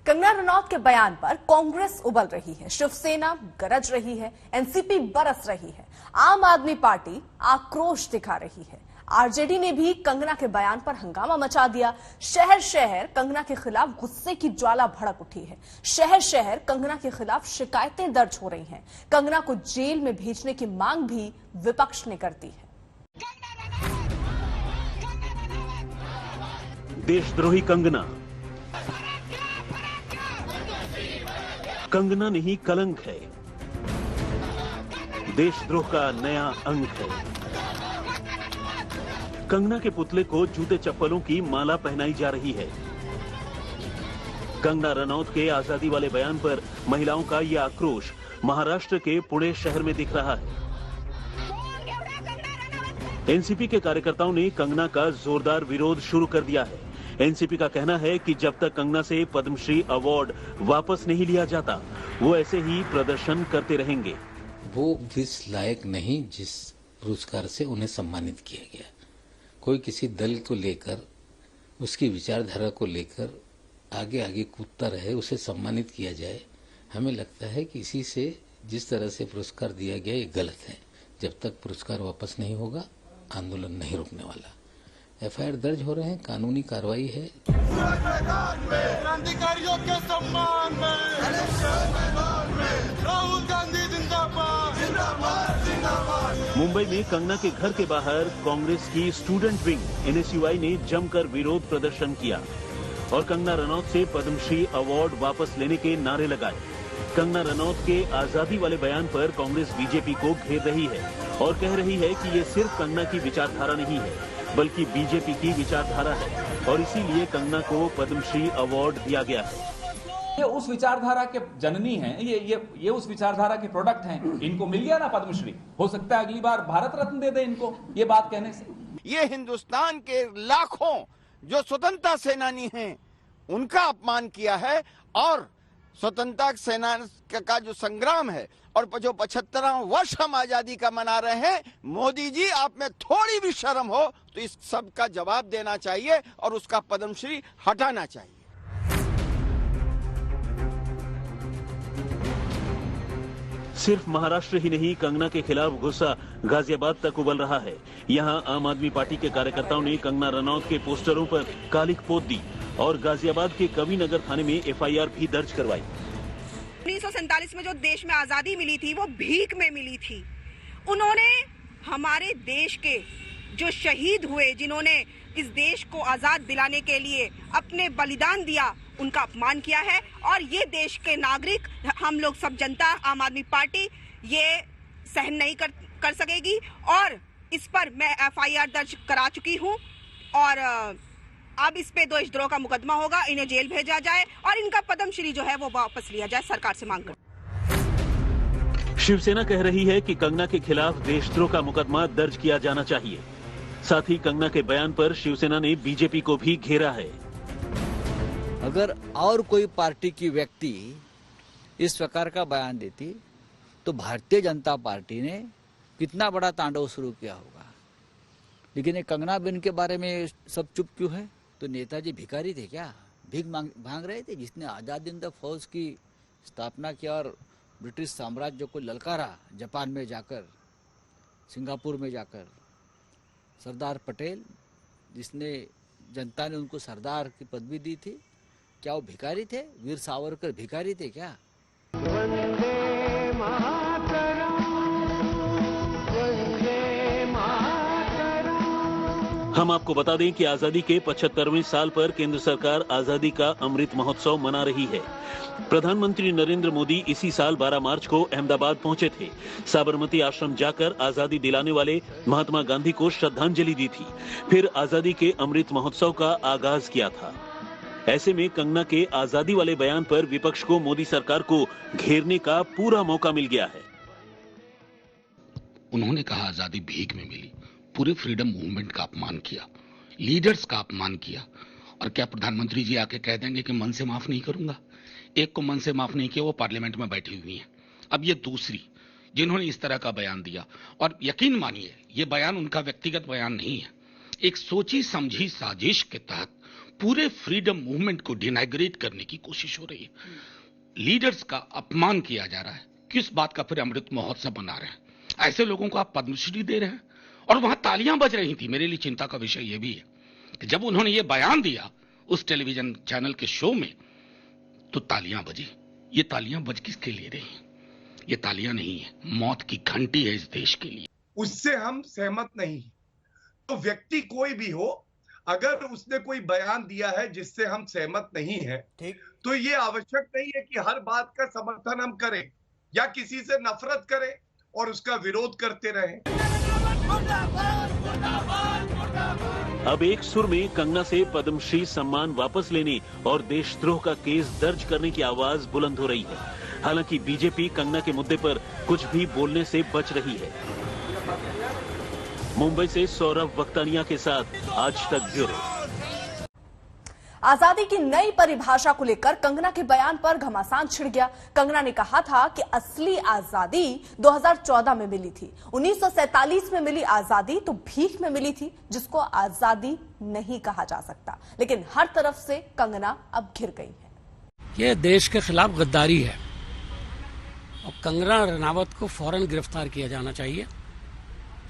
कंगना रनौत के बयान पर कांग्रेस उबल रही है, शिवसेना गरज रही है, एनसीपी बरस रही है, आम आदमी पार्टी आक्रोश दिखा रही है। आरजेडी ने भी कंगना के बयान पर हंगामा मचा दिया। शहर शहर कंगना के खिलाफ गुस्से की ज्वाला भड़क उठी है। शहर शहर कंगना के खिलाफ शिकायतें दर्ज हो रही हैं। कंगना को जेल में भेजने की मांग भी विपक्ष ने कर दी है। देशद्रोही कंगना, कंगना नहीं कलंक है, देशद्रोह का नया अंक है। कंगना के पुतले को जूते चप्पलों की माला पहनाई जा रही है। कंगना रनौत के आजादी वाले बयान पर महिलाओं का यह आक्रोश महाराष्ट्र के पुणे शहर में दिख रहा है। एनसीपी के कार्यकर्ताओं ने कंगना का जोरदार विरोध शुरू कर दिया है। एनसीपी का कहना है कि जब तक कंगना से पद्मश्री अवार्ड वापस नहीं लिया जाता, वो ऐसे ही प्रदर्शन करते रहेंगे। वो जिस लायक नहीं जिस पुरस्कार से उन्हें सम्मानित किया गया, कोई किसी दल को लेकर उसकी विचारधारा को लेकर आगे आगे कूदता रहे, उसे सम्मानित किया जाए। हमें लगता है कि इसी से जिस तरह से पुरस्कार दिया गया ये गलत है। जब तक पुरस्कार वापस नहीं होगा, आंदोलन नहीं रुकने वाला। एफआईआर दर्ज हो रहे हैं, कानूनी कार्रवाई है। क्रांतिकारियों के सम्मान में राहुल गांधी जिंदाबाद, जिंदाबाद, जिंदाबाद। मुंबई में कंगना के घर के बाहर कांग्रेस की स्टूडेंट विंग एनएसयूआई ने जमकर विरोध प्रदर्शन किया और कंगना रनौत से पद्मश्री अवार्ड वापस लेने के नारे लगाए। कंगना रनौत के आजादी वाले बयान पर कांग्रेस बीजेपी को घेर रही है और कह रही है कि ये सिर्फ कंगना की विचारधारा नहीं है, बल्कि बीजेपी की विचारधारा है और इसीलिए कंगना को पद्मश्री अवार्ड दिया गया है। ये उस विचारधारा के जननी हैं, ये उस विचारधारा के प्रोडक्ट हैं। इनको मिल गया ना पद्मश्री, हो सकता है अगली बार भारत रत्न दे दे इनको ये बात कहने से। ये हिंदुस्तान के लाखों जो स्वतंत्रता सेनानी हैं उनका अपमान किया है और स्वतंत्रता सेना का जो संग्राम है और जो 75वां वर्ष हम आजादी का मना रहे हैं, मोदी जी आप में थोड़ी भी शर्म हो तो इस सब का जवाब देना चाहिए और उसका पद्मश्री हटाना चाहिए। सिर्फ महाराष्ट्र ही नहीं, कंगना के खिलाफ गुस्सा गाजियाबाद तक उबल रहा है। यहां आम आदमी पार्टी के कार्यकर्ताओं ने कंगना रनौत के पोस्टरों पर कालिख पोत दी और गाजियाबाद के कविनगर थाने में एफआईआर भी दर्ज करवाई। 1947 में जो देश में आजादी मिली थी वो भीख में मिली थी। उन्होंने हमारे देश के जो शहीद हुए, जिन्होंने इस देश को आजाद दिलाने के लिए अपने बलिदान दिया, उनका अपमान किया है और ये देश के नागरिक, हम लोग सब जनता, आम आदमी पार्टी ये सहन नहीं कर सकेगी और इस पर मैं एफआईआर दर्ज करा चुकी हूँ और अब इस पे देशद्रोह का मुकदमा होगा, इन्हें जेल भेजा जाए और इनका पद्मश्री जो है वो वापस लिया जाए, सरकार से मांग कर। शिवसेना कह रही है कि कंगना के खिलाफ देशद्रोह का मुकदमा दर्ज किया जाना चाहिए। साथ ही कंगना के बयान पर शिवसेना ने बीजेपी को भी घेरा है। अगर और कोई पार्टी की व्यक्ति इस प्रकार का बयान देती तो भारतीय जनता पार्टी ने कितना बड़ा तांडव शुरू किया होगा। लेकिन ये कंगना बिन के बारे में सब चुप क्यों है? तो नेताजी भिखारी थे क्या? भीख मांग रहे थे? जिसने आजाद हिंद फौज की स्थापना किया और ब्रिटिश साम्राज्य को ललकारा, जापान में जाकर, सिंगापुर में जाकर, सरदार पटेल, जिसने जनता ने उनको सरदार की पदवी दी थी, क्या वो भिखारी थे? वीर सावरकर भिखारी थे क्या? हम आपको बता दें कि आजादी के 75वें साल पर केंद्र सरकार आजादी का अमृत महोत्सव मना रही है। प्रधानमंत्री नरेंद्र मोदी इसी साल 12 मार्च को अहमदाबाद पहुंचे थे। साबरमती आश्रम जाकर आजादी दिलाने वाले महात्मा गांधी को श्रद्धांजलि दी थी। फिर आजादी के अमृत महोत्सव का आगाज किया था। ऐसे में कंगना के आजादी वाले बयान पर विपक्ष को मोदी सरकार को घेरने का पूरा मौका मिल गया है। उन्होंने कहा आजादी भीख में मिली, पूरे फ्रीडम मूवमेंट का अपमान किया, लीडर्स का अपमान किया। और क्या प्रधानमंत्री जी आके कह देंगे कि मन से माफ नहीं करूंगा? एक को मन से माफ नहीं किया, वो पार्लियामेंट में बैठी हुई हैं। अब ये दूसरी जिन्होंने इस तरह का बयान दिया, और यकीन मानिए ये बयान उनका व्यक्तिगत बयान नहीं है, एक सोची समझी साजिश के तहत पूरे फ्रीडम मूवमेंट को डिनाइग्रेट करने की कोशिश हो रही है। लीडर्स का अपमान किया जा रहा है। किस बात का फिर अमृत महोत्सव बना रहे हैं? ऐसे लोगों को आप पद्मश्री दे रहे हैं और वहां तालियां बज रही थी। मेरे लिए चिंता का विषय यह भी है कि जब उन्होंने ये बयान दिया उस टेलीविजन चैनल के शो में तो तालियां बजी। ये तालियां बज किसके लिए रही? ये तालियां नहीं है, मौत की घंटी है इस देश के लिए। उससे हम सहमत नहीं। तो व्यक्ति कोई भी हो, अगर उसने कोई बयान दिया है जिससे हम सहमत नहीं है, तो ये आवश्यक नहीं है कि हर बात का समर्थन हम करें या किसी से नफरत करें और उसका विरोध करते रहें। अब एक सुर में कंगना से पद्मश्री सम्मान वापस लेने और देशद्रोह का केस दर्ज करने की आवाज बुलंद हो रही है। हालांकि बीजेपी कंगना के मुद्दे पर कुछ भी बोलने से बच रही है। मुंबई से सौरभ वक्तानिया के साथ आज तक ब्यूरो। आजादी की नई परिभाषा को लेकर कंगना के बयान पर घमासान छिड़ गया। कंगना ने कहा था कि असली आजादी 2014 में मिली थी। 1947 में मिली आजादी तो भीख में मिली थी, जिसको आजादी नहीं कहा जा सकता। लेकिन हर तरफ से कंगना अब घिर गई है। ये देश के खिलाफ गद्दारी है और कंगना रनावत को फौरन गिरफ्तार किया जाना चाहिए।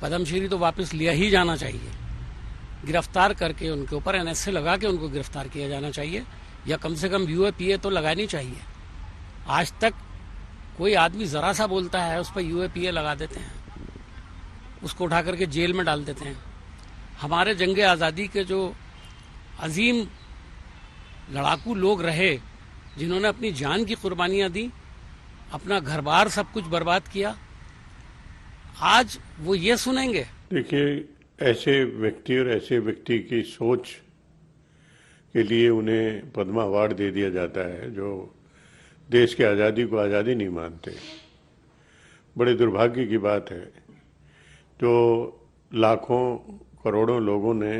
पद्मश्री तो वापस लिया ही जाना चाहिए। गिरफ्तार करके उनके ऊपर एनएसए लगा के उनको गिरफ्तार किया जाना चाहिए, या कम से कम यूएपीए तो लगानी चाहिए। आज तक कोई आदमी जरा सा बोलता है उस पर यूएपीए लगा देते हैं, उसको उठा करके जेल में डाल देते हैं। हमारे जंगे आज़ादी के जो अजीम लड़ाकू लोग रहे, जिन्होंने अपनी जान की कुर्बानियां दी, अपना घर बार सब कुछ बर्बाद किया, आज वो ये सुनेंगे? देखिए, ऐसे व्यक्ति और ऐसे व्यक्ति की सोच के लिए उन्हें पद्मा अवार्ड दे दिया जाता है जो देश की आज़ादी को आज़ादी नहीं मानते। बड़े दुर्भाग्य की बात है। जो लाखों करोड़ों लोगों ने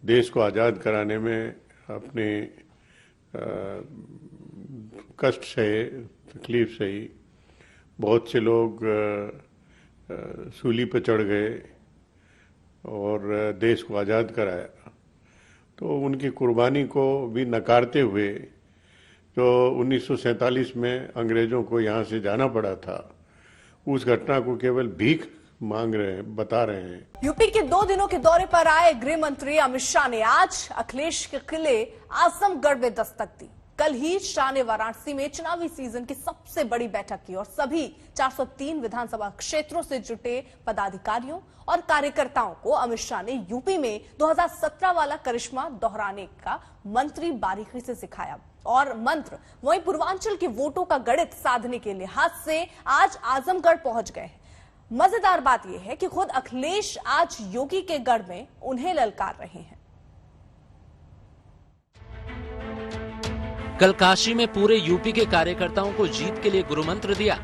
देश को आज़ाद कराने में अपने कष्ट सहे, तकलीफ सही, बहुत से लोग सूली पर चढ़ गए और देश को आज़ाद कराया, तो उनकी कुर्बानी को भी नकारते हुए जो 1947 में अंग्रेजों को यहाँ से जाना पड़ा था, उस घटना को केवल भीख मांग रहे हैं, बता रहे हैं। यूपी के 2 दिनों के दौरे पर आए गृह मंत्री अमित शाह ने आज अखिलेश के किले आजमगढ़ में दस्तक दी। कल ही शाह ने वाराणसी में चुनावी सीजन की सबसे बड़ी बैठक की और सभी 403 विधानसभा क्षेत्रों से जुटे पदाधिकारियों और कार्यकर्ताओं को अमित शाह ने यूपी में 2017 वाला करिश्मा दोहराने का मंत्री बारीकी से सिखाया। और मंत्र वहीं पूर्वांचल के वोटों का गणित साधने के लिहाज से आज आजमगढ़ पहुंच गए हैं। मजेदार बात यह है कि खुद अखिलेश आज योगी के गढ़ में उन्हें ललकार रहे हैं। कल काशी में पूरे यूपी के कार्यकर्ताओं को जीत के लिए गुरुमंत्र दिया,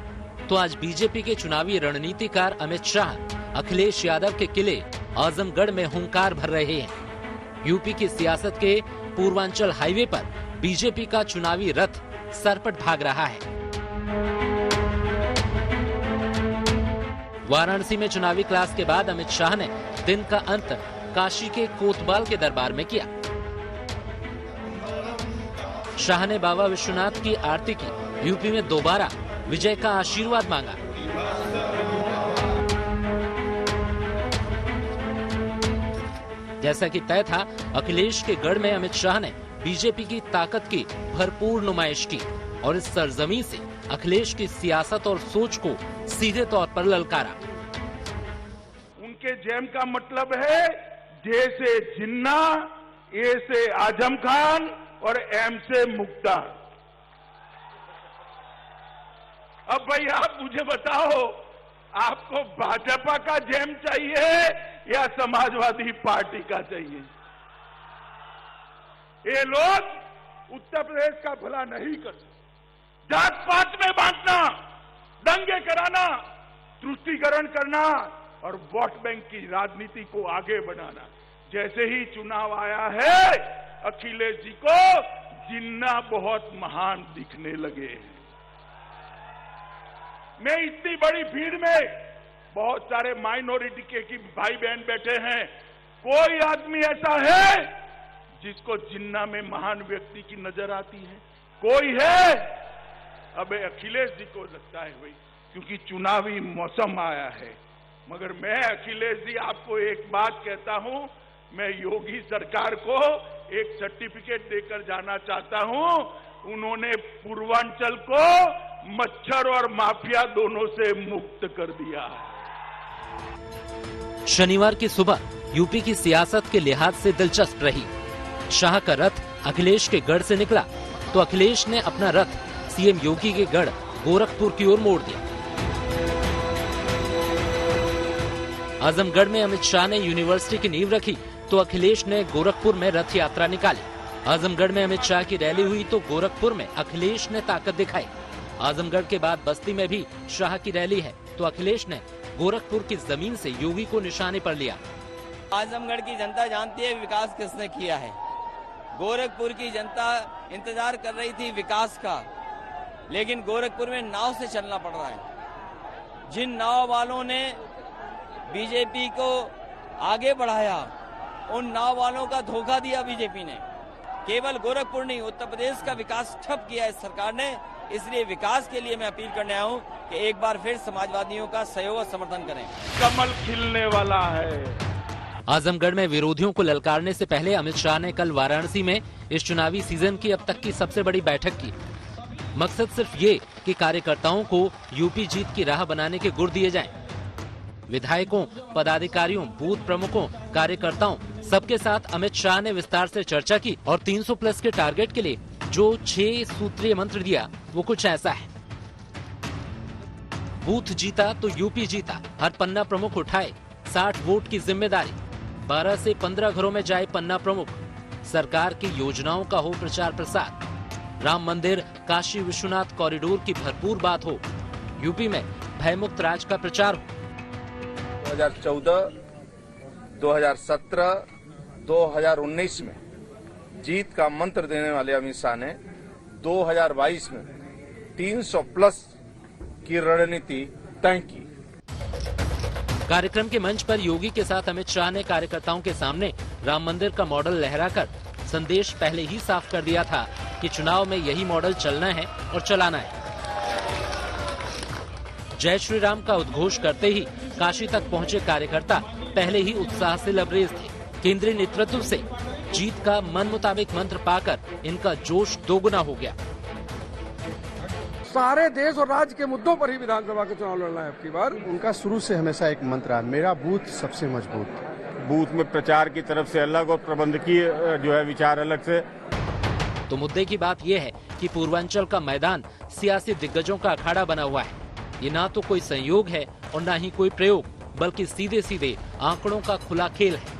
तो आज बीजेपी के चुनावी रणनीतिकार अमित शाह अखिलेश यादव के किले आजमगढ़ में हुंकार भर रहे हैं। यूपी की सियासत के पूर्वांचल हाईवे पर बीजेपी का चुनावी रथ सरपट भाग रहा है। वाराणसी में चुनावी क्लास के बाद अमित शाह ने दिन का अंत काशी के कोतवाल के दरबार में किया। शाह ने बाबा विश्वनाथ की आरती की, यूपी में दोबारा विजय का आशीर्वाद मांगा। जैसा कि तय था, अखिलेश के गढ़ में अमित शाह ने बीजेपी की ताकत की भरपूर नुमाइश की और इस सरजमी से अखिलेश की सियासत और सोच को सीधे तौर पर ललकारा। उनके जैम का मतलब है जे से जिन्ना, ए से आजम खान और एम से मुख्तार। अब भाई आप मुझे बताओ, आपको भाजपा का जैम चाहिए या समाजवादी पार्टी का चाहिए? ये लोग उत्तर प्रदेश का भला नहीं करते। जात पात में बांटना, दंगे कराना, तुष्टीकरण करना और वोट बैंक की राजनीति को आगे बढ़ाना। जैसे ही चुनाव आया है, अखिलेश जी को जिन्ना बहुत महान दिखने लगे हैं। मैं इतनी बड़ी भीड़ में, बहुत सारे माइनॉरिटी के भाई बहन बैठे हैं, कोई आदमी ऐसा है जिसको जिन्ना में महान व्यक्ति की नजर आती है? कोई है? अबे अखिलेश जी को लगता है भाई, क्योंकि चुनावी मौसम आया है। मगर मैं अखिलेश जी आपको एक बात कहता हूं, मैं योगी सरकार को एक सर्टिफिकेट देकर जाना चाहता हूं। उन्होंने पूर्वांचल को मच्छर और माफिया दोनों से मुक्त कर दिया है। शनिवार की सुबह यूपी की सियासत के लिहाज से दिलचस्प रही। शाह का रथ अखिलेश के गढ़ से निकला तो अखिलेश ने अपना रथ सीएम योगी के गढ़ गोरखपुर की ओर मोड़ दिया। आजमगढ़ में अमित शाह ने यूनिवर्सिटी की नींव रखी तो अखिलेश ने गोरखपुर में रथ यात्रा निकाली। आजमगढ़ में अमित शाह की रैली हुई तो गोरखपुर में अखिलेश ने ताकत दिखाई। आजमगढ़ के बाद बस्ती में भी शाह की रैली है तो अखिलेश ने गोरखपुर की जमीन से योगी को निशाने पर लिया। आजमगढ़ की जनता जानती है विकास किसने किया है। गोरखपुर की जनता इंतजार कर रही थी विकास का, लेकिन गोरखपुर में नाव से चलना पड़ रहा है। जिन नाव वालों ने बीजेपी को आगे बढ़ाया, उन नाव वालों का धोखा दिया बीजेपी ने। केवल गोरखपुर नहीं, उत्तर प्रदेश का विकास ठप किया है सरकार ने। इसलिए विकास के लिए मैं अपील करने आया हूं कि एक बार फिर समाजवादियों का सहयोग और समर्थन करें। कमल खिलने वाला है। आजमगढ़ में विरोधियों को ललकारने से पहले अमित शाह ने कल वाराणसी में इस चुनावी सीजन की अब तक की सबसे बड़ी बैठक की। मकसद सिर्फ ये कि कार्यकर्ताओं को यूपी जीत की राह बनाने के गुर दिए जाएं। विधायकों, पदाधिकारियों, बूथ प्रमुखों, कार्यकर्ताओं सबके साथ अमित शाह ने विस्तार से चर्चा की और 300 प्लस के टारगेट के लिए जो 6 सूत्रीय मंत्र दिया वो कुछ ऐसा है। बूथ जीता तो यूपी जीता, हर पन्ना प्रमुख उठाए 60 वोट की जिम्मेदारी, 12 से 15 घरों में जाए पन्ना प्रमुख, सरकार की योजनाओं का हो प्रचार प्रसार, राम मंदिर, काशी विश्वनाथ कॉरिडोर की भरपूर बात हो, यूपी में भयमुक्त राज का प्रचार हो। 2014, 2017, 2019 में जीत का मंत्र देने वाले अमित शाह ने 2022 में 300 प्लस की रणनीति तय की। कार्यक्रम के मंच पर योगी के साथ अमित शाह ने कार्यकर्ताओं के सामने राम मंदिर का मॉडल लहराकर संदेश पहले ही साफ कर दिया था कि चुनाव में यही मॉडल चलना है और चलाना है। जय श्री राम का उद्घोष करते ही काशी तक पहुंचे कार्यकर्ता पहले ही उत्साह से लबरेज थे। केंद्रीय नेतृत्व से जीत का मन मुताबिक मंत्र पाकर इनका जोश दोगुना हो गया। सारे देश और राज्य के मुद्दों पर ही विधानसभा का चुनाव लड़ना है आपकी बार। उनका शुरू से हमेशा एक मंत्र है, मेरा बूथ सबसे मजबूत। बूथ में प्रचार की तरफ से अलग और प्रबंधकीय जो है विचार अलग से। तो मुद्दे की बात यह है कि पूर्वांचल का मैदान सियासी दिग्गजों का अखाड़ा बना हुआ है। ये ना तो कोई संयोग है और ना ही कोई प्रयोग, बल्कि सीधे सीधे आंकड़ों का खुला खेल है।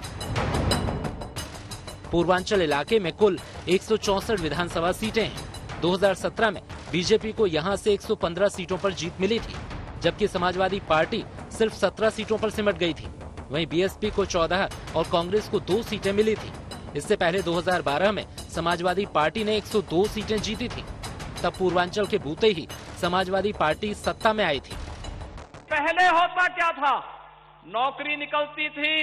पूर्वांचल इलाके में कुल 164 विधानसभा सीटें हैं। 2017 में बीजेपी को यहां से 115 सीटों पर जीत मिली थी, जबकि समाजवादी पार्टी सिर्फ 17 सीटों पर सिमट गई थी। वहीं बीएसपी को 14 और कांग्रेस को 2 सीटें मिली थी। इससे पहले 2012 में समाजवादी पार्टी ने 102 सीटें जीती थी। तब पूर्वांचल के बूते ही समाजवादी पार्टी सत्ता में आई थी। पहले होता क्या था, नौकरी निकलती थी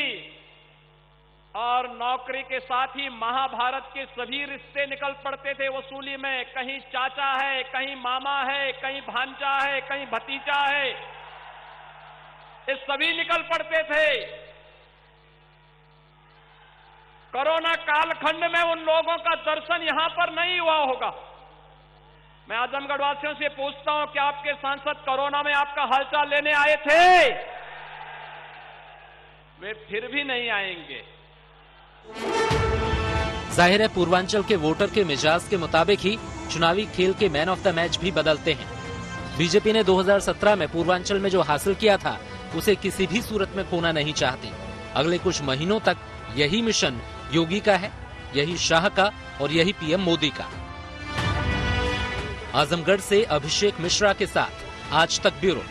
और नौकरी के साथ ही महाभारत के सभी रिश्ते निकल पड़ते थे वसूली में। कहीं चाचा है, कहीं मामा है, कहीं भांजा है, कहीं भतीजा है, ये सभी निकल पड़ते थे। कोरोना कालखंड में उन लोगों का दर्शन यहां पर नहीं हुआ होगा। मैं आजमगढ़ वासियों से पूछता हूं कि आपके सांसद कोरोना में आपका हालचाल लेने आए थे? वे फिर भी नहीं आएंगे। जाहिर है पूर्वांचल के वोटर के मिजाज के मुताबिक ही चुनावी खेल के मैन ऑफ द मैच भी बदलते हैं। बीजेपी ने 2017 में पूर्वांचल में जो हासिल किया था उसे किसी भी सूरत में खोना नहीं चाहती। अगले कुछ महीनों तक यही मिशन योगी का है, यही शाह का और यही पीएम मोदी का। आजमगढ़ से अभिषेक मिश्रा के साथ आज तक ब्यूरो।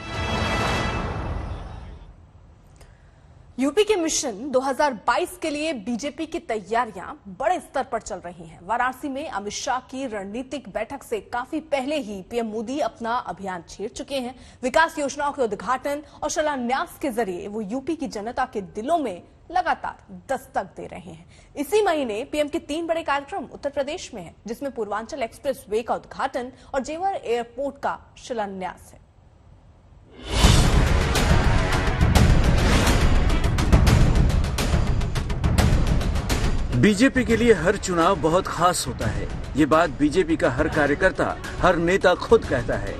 यूपी के मिशन 2022 के लिए बीजेपी की तैयारियां बड़े स्तर पर चल रही हैं। वाराणसी में अमित शाह की रणनीतिक बैठक से काफी पहले ही पीएम मोदी अपना अभियान छेड़ चुके हैं। विकास योजनाओं के उद्घाटन और शिलान्यास के जरिए वो यूपी की जनता के दिलों में लगातार दस्तक दे रहे हैं। इसी महीने पीएम के 3 बड़े कार्यक्रम उत्तर प्रदेश में हैं, जिसमें पूर्वांचल एक्सप्रेस वे का उद्घाटन और जेवर एयरपोर्ट का शिलान्यास है। बीजेपी के लिए हर चुनाव बहुत खास होता है। ये बात बीजेपी का हर कार्यकर्ता, हर नेता खुद कहता है।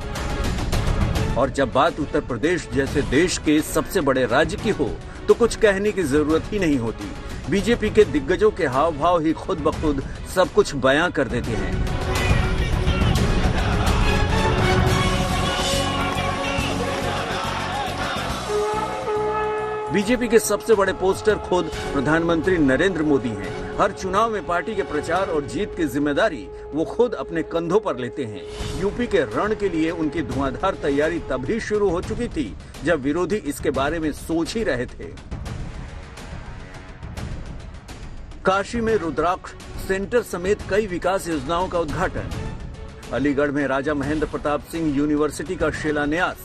और जब बात उत्तर प्रदेश जैसे देश के सबसे बड़े राज्य की हो तो कुछ कहने की जरूरत ही नहीं होती। बीजेपी के दिग्गजों के हाव भाव ही खुद ब खुद सब कुछ बयां कर देते हैं। बीजेपी के सबसे बड़े पोस्टर खुद प्रधानमंत्री नरेंद्र मोदी हैं। हर चुनाव में पार्टी के प्रचार और जीत की जिम्मेदारी वो खुद अपने कंधों पर लेते हैं। यूपी के रण के लिए उनकी धुआंधार तैयारी तभी शुरू हो चुकी थी जब विरोधी इसके बारे में सोच ही रहे थे। काशी में रुद्राक्ष सेंटर समेत कई विकास योजनाओं का उद्घाटन, अलीगढ़ में राजा महेंद्र प्रताप सिंह यूनिवर्सिटी का शिलान्यास,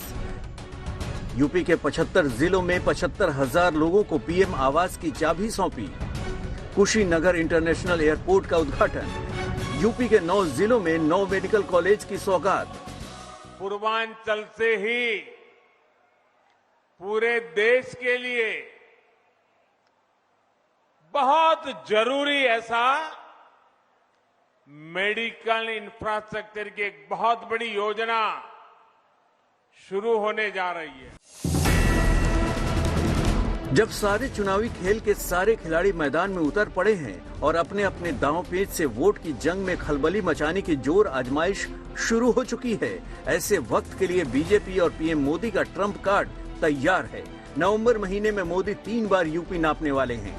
यूपी के 75 जिलों में 75,000 लोगों को पीएम आवास की चाबी सौंपी, कुशीनगर इंटरनेशनल एयरपोर्ट का उद्घाटन, यूपी के 9 जिलों में 9 मेडिकल कॉलेज की सौगात। पूर्वांचल से ही पूरे देश के लिए बहुत जरूरी ऐसा मेडिकल इंफ्रास्ट्रक्चर की एक बहुत बड़ी योजना शुरू होने जा रही है। जब सारे चुनावी खेल के सारे खिलाड़ी मैदान में उतर पड़े हैं और अपने अपने दांव पेच से वोट की जंग में खलबली मचाने की जोर आजमाइश शुरू हो चुकी है, ऐसे वक्त के लिए बीजेपी और पीएम मोदी का ट्रम्प कार्ड तैयार है। नवंबर महीने में मोदी 3 बार यूपी नापने वाले हैं।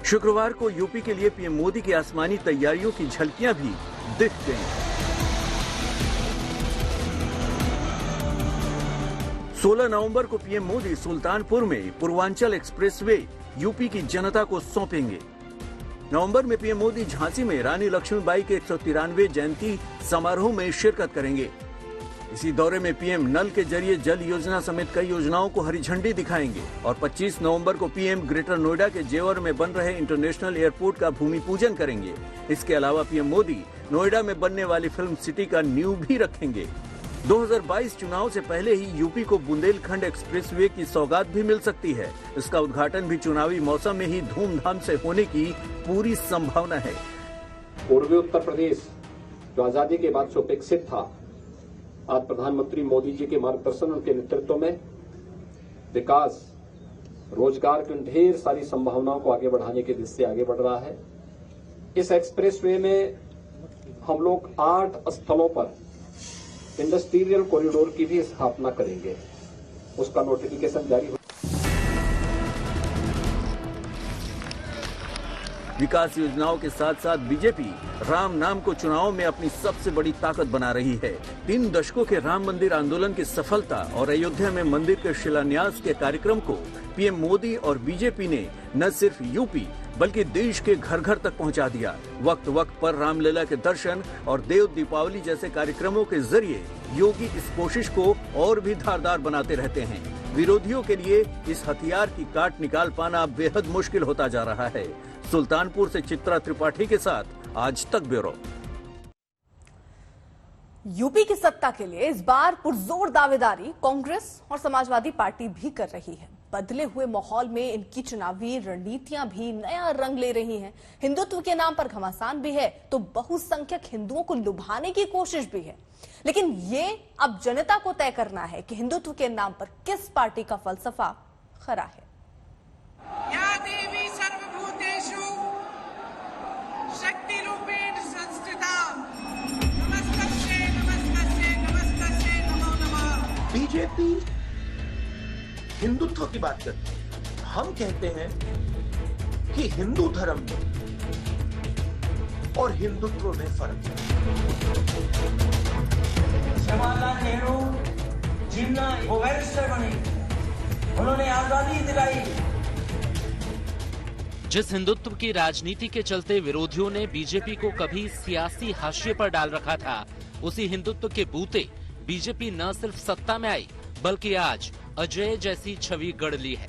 शुक्रवार को यूपी के लिए पीएम मोदी की आसमानी तैयारियों की झलकियां भी दिख गईं। 16 नवंबर को पीएम मोदी सुल्तानपुर में पूर्वांचल एक्सप्रेसवे यूपी की जनता को सौंपेंगे। नवंबर में पीएम मोदी झांसी में रानी लक्ष्मीबाई के 193वें जयंती समारोह में शिरकत करेंगे। इसी दौरे में पीएम नल के जरिए जल योजना समेत कई योजनाओं को हरी झंडी दिखाएंगे और 25 नवंबर को पीएम ग्रेटर नोएडा के जेवर में बन रहे इंटरनेशनल एयरपोर्ट का भूमि पूजन करेंगे। इसके अलावा पीएम मोदी नोएडा में बनने वाली फिल्म सिटी का नींव भी रखेंगे। 2022 चुनाव से पहले ही यूपी को बुंदेलखंड एक्सप्रेसवे की सौगात भी मिल सकती है। इसका उद्घाटन भी चुनावी मौसम में ही धूमधाम से होने की पूरी संभावना है। पूर्वी उत्तर प्रदेश जो आजादी के बाद से उपेक्षित था, आज प्रधानमंत्री मोदी जी के मार्गदर्शन, उनके नेतृत्व में विकास, रोजगार की ढेर सारी संभावनाओं को आगे बढ़ाने की दिशा से आगे बढ़ रहा है। इस एक्सप्रेसवे में हम लोग 8 स्थलों पर इंडस्ट्रियल कॉरिडोर की भी स्थापना करेंगे। उसका नोटिफिकेशन जारी हो। विकास योजनाओं के साथ साथ बीजेपी राम नाम को चुनाव में अपनी सबसे बड़ी ताकत बना रही है। 3 दशकों के राम मंदिर आंदोलन की सफलता और अयोध्या में मंदिर के शिलान्यास के कार्यक्रम को पीएम मोदी और बीजेपी ने न सिर्फ यूपी बल्कि देश के घर घर तक पहुंचा दिया। वक्त वक्त पर रामलला के दर्शन और देव दीपावली जैसे कार्यक्रमों के जरिए योगी इस कोशिश को और भी धारदार बनाते रहते हैं। विरोधियों के लिए इस हथियार की काट निकाल पाना बेहद मुश्किल होता जा रहा है। सुल्तानपुर से चित्रा त्रिपाठी के साथ आज तक ब्यूरो। यूपी की सत्ता के लिए इस बार पुरजोर दावेदारी कांग्रेस और समाजवादी पार्टी भी कर रही है। बदले हुए माहौल में इनकी चुनावी रणनीतियां भी नया रंग ले रही हैं। हिंदुत्व के नाम पर घमासान भी है तो बहुसंख्यक हिंदुओं को लुभाने की कोशिश भी है। लेकिन ये अब जनता को तय करना है कि हिंदुत्व के नाम पर किस पार्टी का फलसफा खरा है। या देवी सर्वभूतेषु शक्तिरूपेण संस्थिता नमस्तस्यै नमस्तस्यै नमस्तस्यै नमो नमः। बीजेपी हिंदुत्व की बात करते हैं। हम कहते हैं कि हिंदू धर्म में और हिंदुत्व में फर्क है। जवाहरलाल नेहरू जिन्ना वो बैरिस्टर बने, उन्होंने आजादी दिलाई। जिस हिंदुत्व की राजनीति के चलते विरोधियों ने बीजेपी को कभी सियासी हाशिए पर डाल रखा था, उसी हिंदुत्व के बूते बीजेपी न सिर्फ सत्ता में आई बल्कि आज अजय जैसी छवि गढ़ ली है।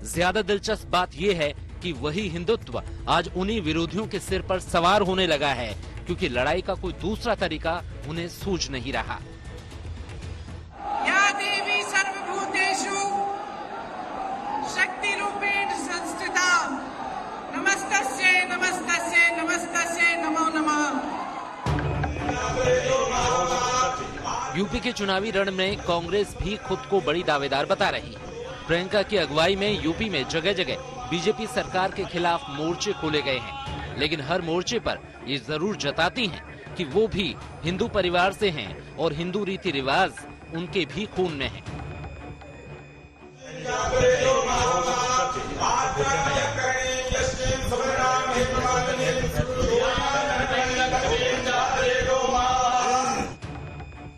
ज्यादा दिलचस्प बात यह है कि वही हिंदुत्व आज उन्हीं विरोधियों के सिर पर सवार होने लगा है, क्योंकि लड़ाई का कोई दूसरा तरीका उन्हें सूझ नहीं रहा। या देवी सर्वभूतेषु शक्ति रूपेण संस्थिता नमस्तस्यै नमस्तस्यै नमस्तस्यै नमो नमः। यूपी के चुनावी रण में कांग्रेस भी खुद को बड़ी दावेदार बता रही है। प्रियंका की अगुवाई में यूपी में जगह जगह बीजेपी सरकार के खिलाफ मोर्चे खोले गए हैं, लेकिन हर मोर्चे पर ये जरूर जताती हैं कि वो भी हिंदू परिवार से हैं और हिंदू रीति रिवाज उनके भी खून में है।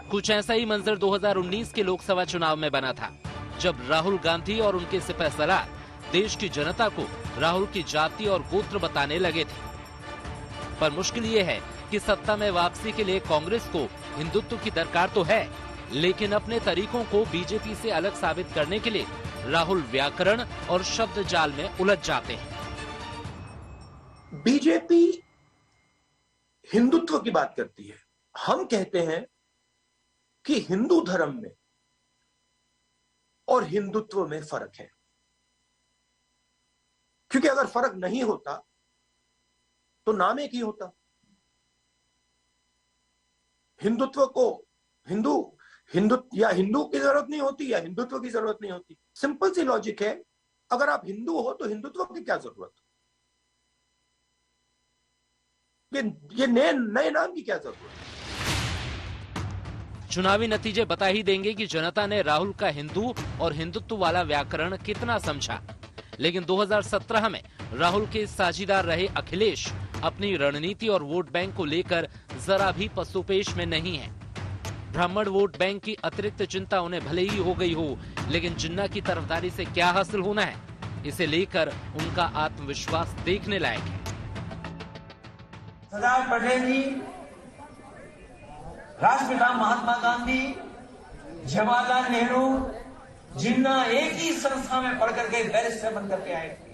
कुछ ऐसा ही मंजर 2019 के लोकसभा चुनाव में बना था, जब राहुल गांधी और उनके सिपहसालार देश की जनता को राहुल की जाति और गोत्र बताने लगे थे। पर मुश्किल ये है कि सत्ता में वापसी के लिए कांग्रेस को हिंदुत्व की दरकार तो है, लेकिन अपने तरीकों को बीजेपी से अलग साबित करने के लिए राहुल व्याकरण और शब्द जाल में उलझ जाते हैं। बीजेपी हिंदुत्व की बात करती है, हम कहते हैं कि हिंदू धर्म में और हिंदुत्व में फर्क है, क्योंकि अगर फर्क नहीं होता तो नाम एक ही होता। हिंदुत्व को हिंदू या हिंदू की जरूरत नहीं होती या हिंदुत्व की जरूरत नहीं होती। सिंपल सी लॉजिक है, अगर आप हिंदू हो तो हिंदुत्व की क्या जरूरत, ये नए नाम की क्या जरूरत। चुनावी नतीजे बता ही देंगे कि जनता ने राहुल का हिंदू और हिंदुत्व वाला व्याकरण कितना समझा। लेकिन 2017 में राहुल के साझीदार रहे अखिलेश अपनी रणनीति और वोट बैंक को लेकर जरा भी पसोपेश में नहीं है। ब्राह्मण वोट बैंक की अतिरिक्त चिंता उन्हें भले ही हो गई हो, लेकिन जिन्ना की तरफदारी से क्या हासिल होना है, इसे लेकर उनका आत्मविश्वास देखने लायक है। सरदार पटेल जी, राष्ट्रपिता महात्मा गांधी, जवाहरलाल नेहरू, जिन्ना एक ही संस्था में पढ़ करके बैरिस्टर बन करके आए थे।